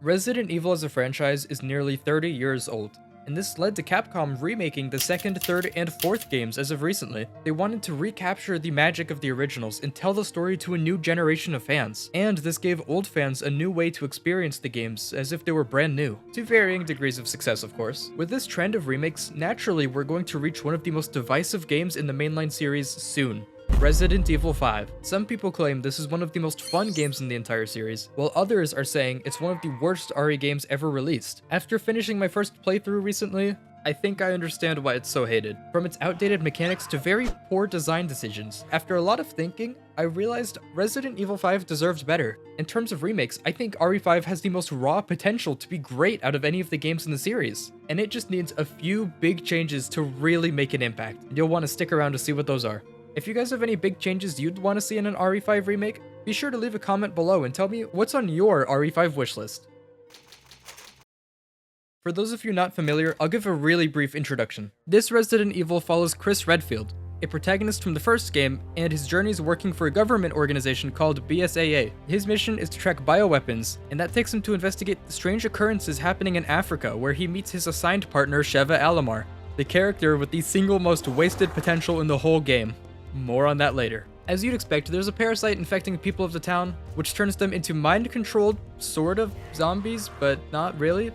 Resident Evil as a franchise is nearly 30 years old, and this led to Capcom remaking the second, third, and fourth games as of recently. They wanted to recapture the magic of the originals and tell the story to a new generation of fans, and this gave old fans a new way to experience the games as if they were brand new, to varying degrees of success of course. With this trend of remakes, naturally we're going to reach one of the most divisive games in the mainline series soon. Resident Evil 5. Some people claim this is one of the most fun games in the entire series, while others are saying it's one of the worst RE games ever released. After finishing my first playthrough recently, I think I understand why it's so hated. From its outdated mechanics to very poor design decisions, after a lot of thinking, I realized Resident Evil 5 deserves better. In terms of remakes, I think RE5 has the most raw potential to be great out of any of the games in the series, and it just needs a few big changes to really make an impact. You'll want to stick around to see what those are. If you guys have any big changes you'd want to see in an RE5 remake, be sure to leave a comment below and tell me what's on your RE5 wishlist. For those of you not familiar, I'll give a really brief introduction. This Resident Evil follows Chris Redfield, a protagonist from the first game, and his journeys working for a government organization called BSAA. His mission is to track bioweapons, and that takes him to investigate the strange occurrences happening in Africa, where he meets his assigned partner Sheva Alomar, the character with the single most wasted potential in the whole game. More on that later. As you'd expect, there's a parasite infecting people of the town, which turns them into mind-controlled, sort of, zombies, but not really.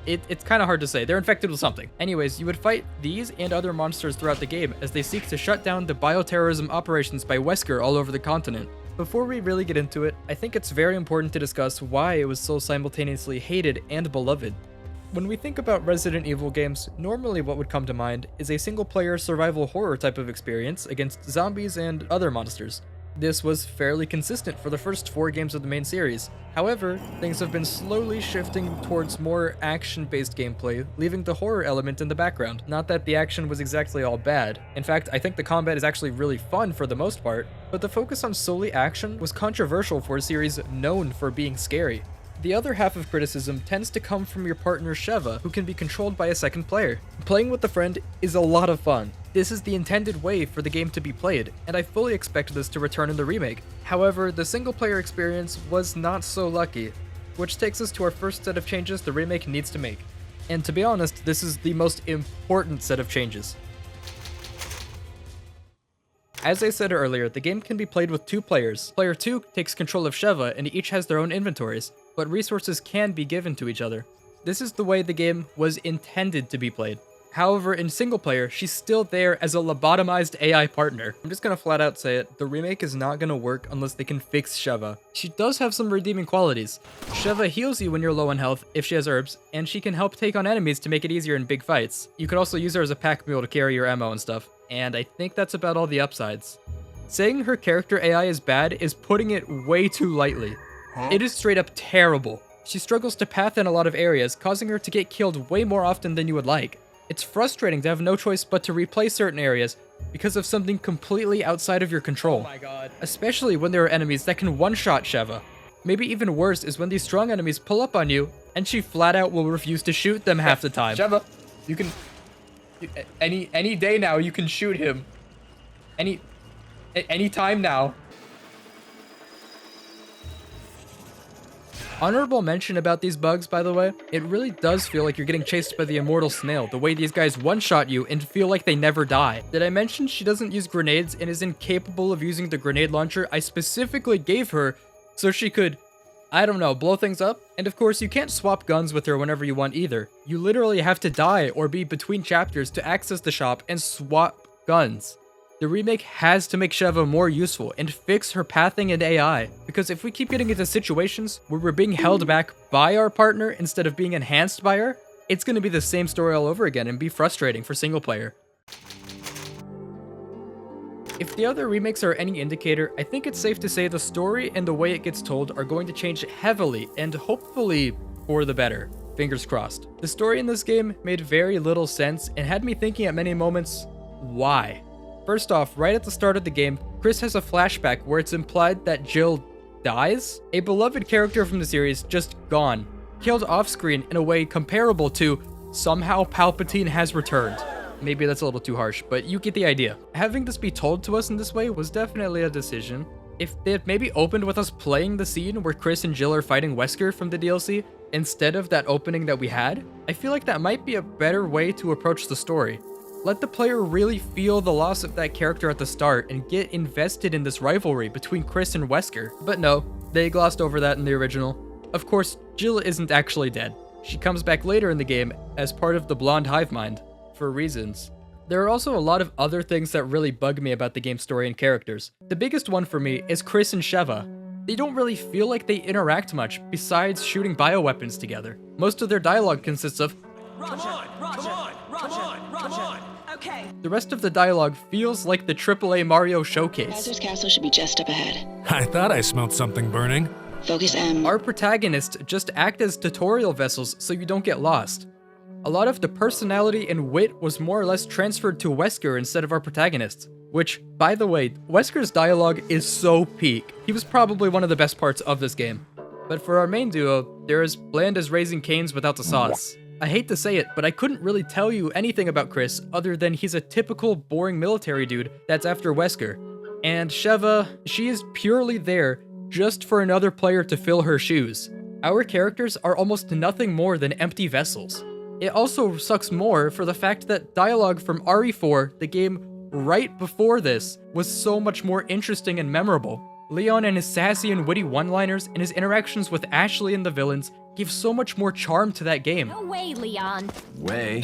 It's kind of hard to say. They're infected with something. Anyways, you would fight these and other monsters throughout the game as they seek to shut down the bioterrorism operations by Wesker all over the continent. Before we really get into it, I think it's very important to discuss why it was so simultaneously hated and beloved. When we think about Resident Evil games, normally what would come to mind is a single-player survival horror type of experience against zombies and other monsters. This was fairly consistent for the first 4 games of the main series. However, things have been slowly shifting towards more action-based gameplay, leaving the horror element in the background. Not that the action was exactly all bad. In fact, I think the combat is actually really fun for the most part, but the focus on solely action was controversial for a series known for being scary. The other half of criticism tends to come from your partner Sheva, who can be controlled by a second player. Playing with a friend is a lot of fun. This is the intended way for the game to be played, and I fully expect this to return in the remake. However, the single player experience was not so lucky, which takes us to our first set of changes the remake needs to make. And to be honest, this is the most important set of changes. As I said earlier, the game can be played with 2 players. Player 2 takes control of Sheva, and each has their own inventories, but resources can be given to each other. This is the way the game was intended to be played. However, in single player, she's still there as a lobotomized AI partner. I'm just gonna flat out say it, the remake is not gonna work unless they can fix Sheva. She does have some redeeming qualities. Sheva heals you when you're low on health if she has herbs, and she can help take on enemies to make it easier in big fights. You could also use her as a pack mule to carry your ammo and stuff. And I think that's about all the upsides. Saying her character AI is bad is putting it way too lightly. It is straight up terrible. She struggles to path in a lot of areas, causing her to get killed way more often than you would like. It's frustrating to have no choice but to replay certain areas because of something completely outside of your control. Oh my god. Especially when there are enemies that can one-shot Sheva. Maybe even worse is when these strong enemies pull up on you, and she flat out will refuse to shoot them half the time. Sheva, you can... Any day now, you can shoot him. Any time now. Honorable mention about these bugs, by the way. It really does feel like you're getting chased by the immortal snail, the way these guys one-shot you and feel like they never die. Did I mention she doesn't use grenades and is incapable of using the grenade launcher I specifically gave her so she could, I don't know, blow things up? And of course, you can't swap guns with her whenever you want either. You literally have to die or be between chapters to access the shop and swap guns. The remake has to make Sheva more useful and fix her pathing and AI, because if we keep getting into situations where we're being held back by our partner instead of being enhanced by her, it's going to be the same story all over again and be frustrating for single player. If the other remakes are any indicator, I think it's safe to say the story and the way it gets told are going to change heavily and hopefully for the better. Fingers crossed. The story in this game made very little sense and had me thinking at many moments, why? First off, right at the start of the game, Chris has a flashback where it's implied that Jill dies? A beloved character from the series just gone, killed off-screen in a way comparable to somehow Palpatine has returned. Maybe that's a little too harsh, but you get the idea. Having this be told to us in this way was definitely a decision. If they had maybe opened with us playing the scene where Chris and Jill are fighting Wesker from the DLC, instead of that opening that we had, I feel like that might be a better way to approach the story. Let the player really feel the loss of that character at the start and get invested in this rivalry between Chris and Wesker. But no, they glossed over that in the original. Of course, Jill isn't actually dead. She comes back later in the game as part of the Blonde Hive Mind, for reasons. There are also a lot of other things that really bug me about the game's story and characters. The biggest one for me is Chris and Sheva. They don't really feel like they interact much besides shooting bioweapons together. Most of their dialogue consists of, Roger, Roger. Okay. The rest of the dialogue feels like the AAA Mario showcase. Bowser's castle should be just up ahead. I thought I smelled something burning. Focus M. Our protagonists just act as tutorial vessels so you don't get lost. A lot of the personality and wit was more or less transferred to Wesker instead of our protagonists. Which, by the way, Wesker's dialogue is so peak. He was probably one of the best parts of this game. But for our main duo, they're as bland as Raising Cane's without the sauce. I hate to say it, but I couldn't really tell you anything about Chris other than he's a typical boring military dude that's after Wesker. And Sheva, she is purely there just for another player to fill her shoes. Our characters are almost nothing more than empty vessels. It also sucks more for the fact that dialogue from RE4, the game right before this, was so much more interesting and memorable. Leon and his sassy and witty one-liners and his interactions with Ashley and the villains give so much more charm to that game. No way, Leon. Way?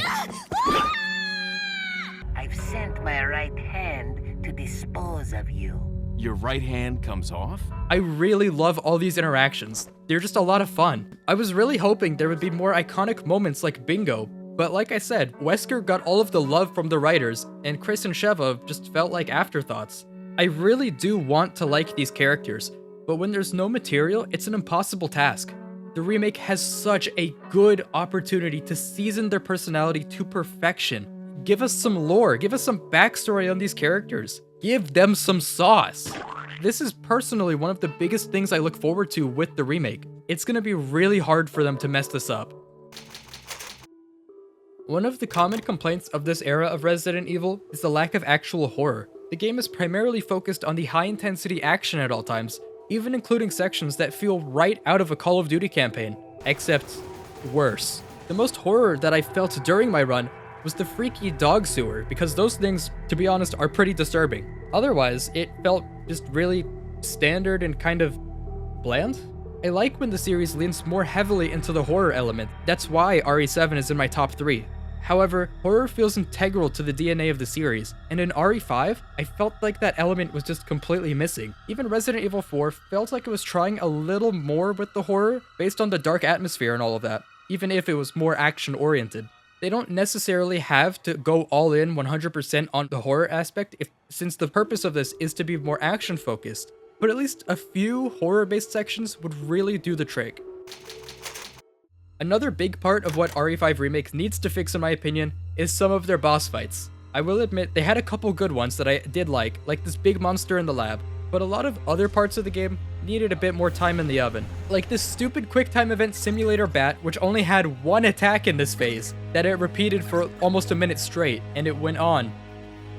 I've sent my right hand to dispose of you. Your right hand comes off? I really love all these interactions. They're just a lot of fun. I was really hoping there would be more iconic moments like Bingo, but like I said, Wesker got all of the love from the writers, and Chris and Sheva just felt like afterthoughts. I really do want to like these characters, but when there's no material, it's an impossible task. The remake has such a good opportunity to season their personality to perfection. Give us some lore, give us some backstory on these characters. Give them some sauce. This is personally one of the biggest things I look forward to with the remake. It's gonna be really hard for them to mess this up. One of the common complaints of this era of Resident Evil is the lack of actual horror. The game is primarily focused on the high-intensity action at all times, even including sections that feel right out of a Call of Duty campaign, except worse. The most horror that I felt during my run was the freaky dog sewer, because those things, to be honest, are pretty disturbing. Otherwise, it felt just really standard and kind of bland. I like when the series leans more heavily into the horror element. That's why RE7 is in my top 3. However, horror feels integral to the DNA of the series, and in RE5, I felt like that element was just completely missing. Even Resident Evil 4 felt like it was trying a little more with the horror, based on the dark atmosphere and all of that, even if it was more action-oriented. They don't necessarily have to go all in 100% on the horror aspect, since the purpose of this is to be more action-focused, but at least a few horror-based sections would really do the trick. Another big part of what RE5 Remake needs to fix, in my opinion, is some of their boss fights. I will admit, they had a couple good ones that I did like this big monster in the lab, but a lot of other parts of the game needed a bit more time in the oven. Like this stupid QuickTime Event Simulator bat, which only had one attack in this phase, that it repeated for almost a minute straight, and it went on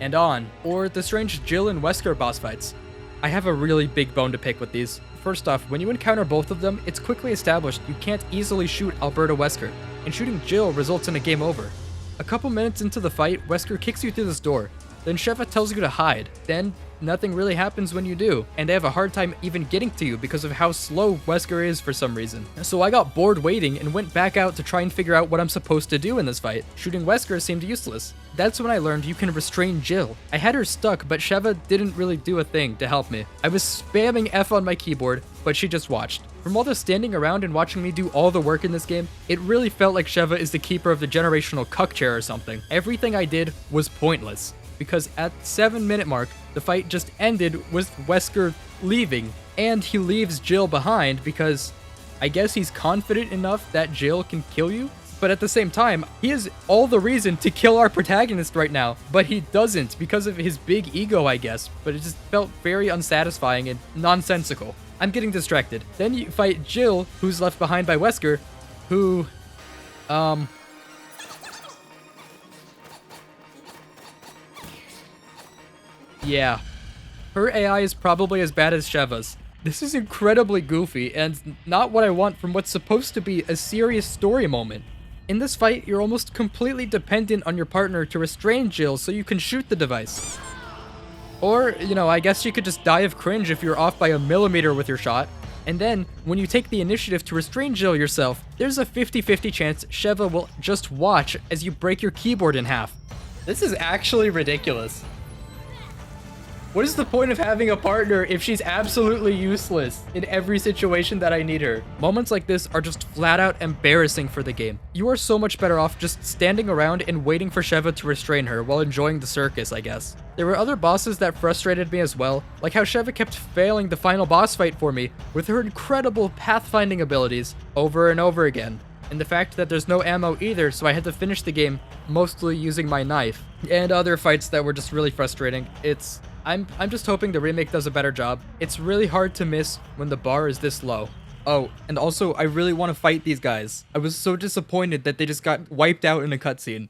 and on. Or the strange Jill and Wesker boss fights. I have a really big bone to pick with these. First off, when you encounter both of them, it's quickly established you can't easily shoot Alberta Wesker, and shooting Jill results in a game over. A couple minutes into the fight, Wesker kicks you through this door, then Sheva tells you to hide. Then nothing really happens when you do, and they have a hard time even getting to you because of how slow Wesker is for some reason. So I got bored waiting and went back out to try and figure out what I'm supposed to do in this fight. Shooting Wesker seemed useless. That's when I learned you can restrain Jill. I had her stuck, but Sheva didn't really do a thing to help me. I was spamming F on my keyboard, but she just watched. From all the standing around and watching me do all the work in this game, it really felt like Sheva is the keeper of the generational cuck chair or something. Everything I did was pointless, because at the 7-minute mark, the fight just ended with Wesker leaving, and he leaves Jill behind because I guess he's confident enough that Jill can kill you. But at the same time, he has all the reason to kill our protagonist right now, but he doesn't because of his big ego, I guess. But it just felt very unsatisfying and nonsensical. I'm getting distracted. Then you fight Jill, who's left behind by Wesker, who, yeah. Her AI is probably as bad as Sheva's. This is incredibly goofy and not what I want from what's supposed to be a serious story moment. In this fight, you're almost completely dependent on your partner to restrain Jill so you can shoot the device. Or, you know, I guess you could just die of cringe if you're off by a millimeter with your shot. And then, when you take the initiative to restrain Jill yourself, there's a 50-50 chance Sheva will just watch as you break your keyboard in half. This is actually ridiculous. What is the point of having a partner if she's absolutely useless in every situation that I need her? Moments like this are just flat out embarrassing for the game. You are so much better off just standing around and waiting for Sheva to restrain her while enjoying the circus, I guess. There were other bosses that frustrated me as well, like how Sheva kept failing the final boss fight for me with her incredible pathfinding abilities over and over again. And the fact that there's no ammo either, so I had to finish the game mostly using my knife. And other fights that were just really frustrating. I'm just hoping the remake does a better job. It's really hard to miss when the bar is this low. Oh, and also, I really want to fight these guys. I was so disappointed that they just got wiped out in a cutscene.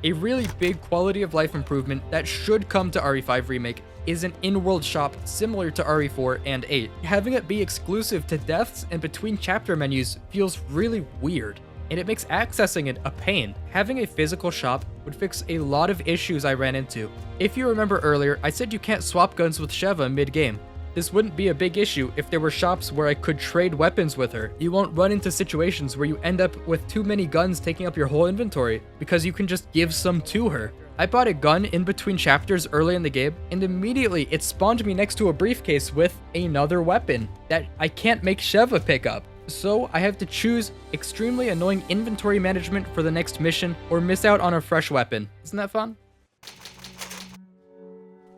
A really big quality of life improvement that should come to RE5 Remake is an in-world shop similar to RE4 and 8. Having it be exclusive to deaths and between chapter menus feels really weird, and it makes accessing it a pain. Having a physical shop would fix a lot of issues I ran into. If you remember earlier, I said you can't swap guns with Sheva mid-game. This wouldn't be a big issue if there were shops where I could trade weapons with her. You won't run into situations where you end up with too many guns taking up your whole inventory because you can just give some to her. I bought a gun in between chapters early in the game, and immediately it spawned me next to a briefcase with another weapon that I can't make Sheva pick up. So I have to choose extremely annoying inventory management for the next mission or miss out on a fresh weapon. Isn't that fun?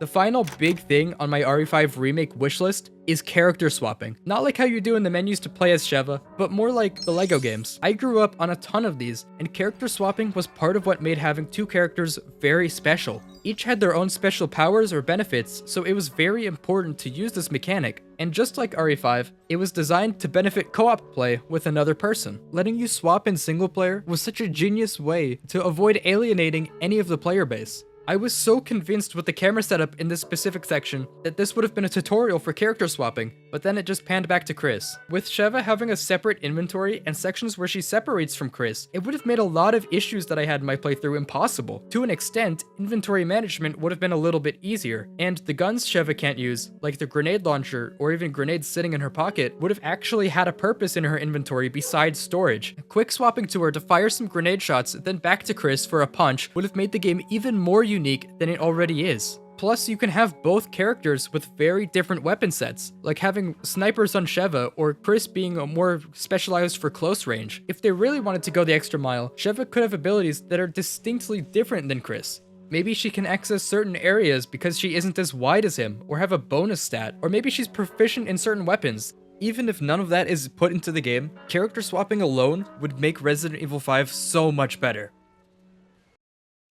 The final big thing on my RE5 Remake wishlist is character swapping. Not like how you do in the menus to play as Sheva, but more like the LEGO games. I grew up on a ton of these, and character swapping was part of what made having two characters very special. Each had their own special powers or benefits, so it was very important to use this mechanic. And just like RE5, it was designed to benefit co-op play with another person. Letting you swap in single player was such a genius way to avoid alienating any of the player base. I was so convinced with the camera setup in this specific section that this would have been a tutorial for character swapping, but then it just panned back to Chris. With Sheva having a separate inventory and sections where she separates from Chris, it would have made a lot of issues that I had in my playthrough impossible. To an extent, inventory management would have been a little bit easier, and the guns Sheva can't use, like the grenade launcher or even grenades sitting in her pocket, would have actually had a purpose in her inventory besides storage. Quick swapping to her to fire some grenade shots, then back to Chris for a punch would have made the game even more unique than it already is. Plus, you can have both characters with very different weapon sets, like having snipers on Sheva or Chris being more specialized for close range. If they really wanted to go the extra mile, Sheva could have abilities that are distinctly different than Chris. Maybe she can access certain areas because she isn't as wide as him, or have a bonus stat, or maybe she's proficient in certain weapons. Even if none of that is put into the game, character swapping alone would make Resident Evil 5 so much better.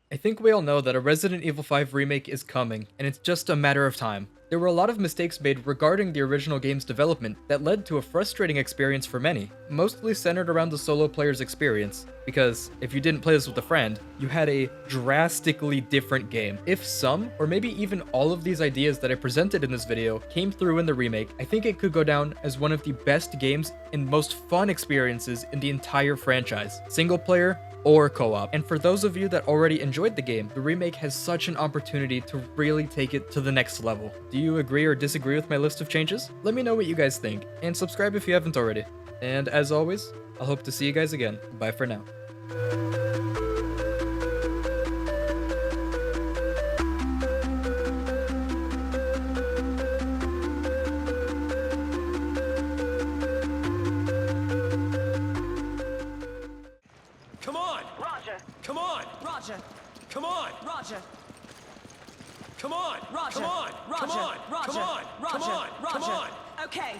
I think we all know that a Resident Evil 5 remake is coming, and it's just a matter of time. There were a lot of mistakes made regarding the original game's development that led to a frustrating experience for many, mostly centered around the solo player's experience, because if you didn't play this with a friend, you had a drastically different game. If some, or maybe even all of these ideas that I presented in this video came through in the remake, I think it could go down as one of the best games and most fun experiences in the entire franchise, single player or co-op. And for those of you that already enjoyed the game, the remake has such an opportunity to really take it to the next level. Do you agree or disagree with my list of changes? Let me know what you guys think, and subscribe if you haven't already. And as always, I'll hope to see you guys again. Bye for now. Come on! Roger. Come on! Roger. Come on! Roger. Come on! Roger. Come on! Roger. Come on! Roger. Come on! Roger. Come on! Roger. Come on! Okay.